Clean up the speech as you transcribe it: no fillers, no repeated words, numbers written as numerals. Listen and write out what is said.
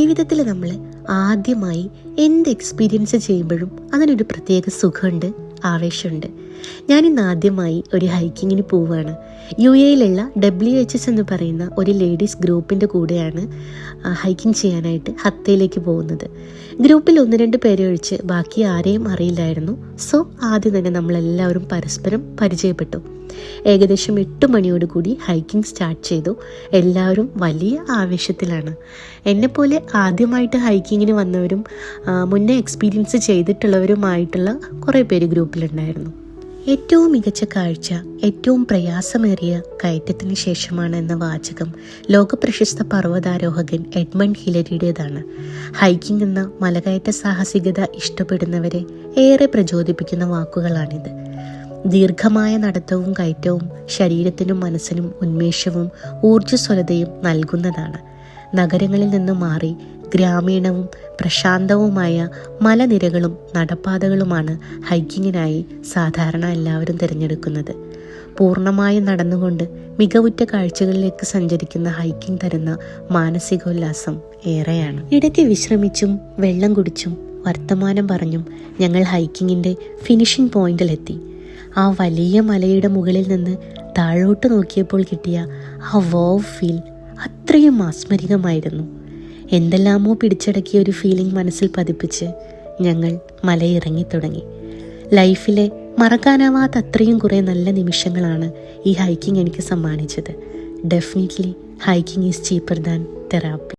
ജീവിതത്തിൽ നമ്മൾ ആദ്യമായി എന്ത് എക്സ്പീരിയൻസ് ചെയ്യുമ്പോഴും അതിനൊരു പ്രത്യേക സുഖമുണ്ട്, ആവേശമുണ്ട്. ഞാനിന്ന് ആദ്യമായി ഒരു ഹൈക്കിങ്ങിന് പോവുകയാണ്. UAE-യിലുള്ള WHS എന്ന് പറയുന്ന ഒരു ലേഡീസ് ഗ്രൂപ്പിൻ്റെ കൂടെയാണ് ഹൈക്കിംഗ് ചെയ്യാനായിട്ട് ഹത്തയിലേക്ക് പോകുന്നത്. ഗ്രൂപ്പിൽ 1-2 പേരെ ഒഴിച്ച് ബാക്കി ആരെയും അറിയില്ലായിരുന്നു. സോ ആദ്യം തന്നെ നമ്മളെല്ലാവരും പരസ്പരം പരിചയപ്പെട്ടു. ഏകദേശം 8 മണിയോടുകൂടി ഹൈക്കിംഗ് സ്റ്റാർട്ട് ചെയ്തു. എല്ലാവരും വലിയ ആവേശത്തിലാണ്. എന്നെപ്പോലെ ആദ്യമായിട്ട് ഹൈക്കിങ്ങിന് വന്നവരും മുന്നേ എക്സ്പീരിയൻസ് ചെയ്തിട്ടുള്ളവരുമായിട്ടുള്ള കുറേ പേര് ഗ്രൂപ്പിലുണ്ടായിരുന്നു. ഏറ്റവും മികച്ച കാഴ്ച ഏറ്റവും പ്രയാസമേറിയ കയറ്റത്തിന് ശേഷമാണ് എന്ന വാചകം ലോകപ്രശസ്ത പർവ്വതാരോഹകൻ എഡ്മണ്ട് ഹിലരിയുടേതാണ്. ഹൈക്കിംഗ് എന്ന മലകയറ്റ സാഹസികത ഇഷ്ടപ്പെടുന്നവരെ ഏറെ പ്രചോദിപ്പിക്കുന്ന വാക്കുകളാണിത്. ദീർഘമായ നടത്തവും കയറ്റവും ശരീരത്തിനും മനസ്സിനും ഉന്മേഷവും ഊർജ്ജസ്വലതയും നൽകുന്നതാണ്. നഗരങ്ങളിൽ നിന്ന് മാറി ഗ്രാമീണവും പ്രശാന്തവുമായ മലനിരകളും നടപ്പാതകളുമാണ് ഹൈക്കിങ്ങിനായി സാധാരണ എല്ലാവരും തിരഞ്ഞെടുക്കുന്നത്. പൂർണ്ണമായും നടന്നുകൊണ്ട് മികവുറ്റ കാഴ്ചകളിലേക്ക് സഞ്ചരിക്കുന്ന ഹൈക്കിംഗ് തരുന്ന മാനസികോല്ലാസം ഏറെയാണ്. ഇടയ്ക്ക് വിശ്രമിച്ചും വെള്ളം കുടിച്ചും വർത്തമാനം പറഞ്ഞും ഞങ്ങൾ ഹൈക്കിങ്ങിൻ്റെ ഫിനിഷിംഗ് പോയിന്റിലെത്തി. ആ വലിയ മലയുടെ മുകളിൽ നിന്ന് താഴോട്ട് നോക്കിയപ്പോൾ കിട്ടിയ ആ വോവ് ഫീൽ അത്രയും മാസ്മരികമായിരുന്നു. എന്തെല്ലാമോ പിടിച്ചടക്കിയ ഒരു ഫീലിംഗ് മനസ്സിൽ പതിപ്പിച്ച് ഞങ്ങൾ മലയിറങ്ങി തുടങ്ങി. ലൈഫിലെ മറക്കാനാവാത്ത അത്രയും കുറേ നല്ല നിമിഷങ്ങളാണ് ഈ ഹൈക്കിംഗ് എനിക്ക് സമ്മാനിച്ചത്. Definitely hiking is cheaper than therapy.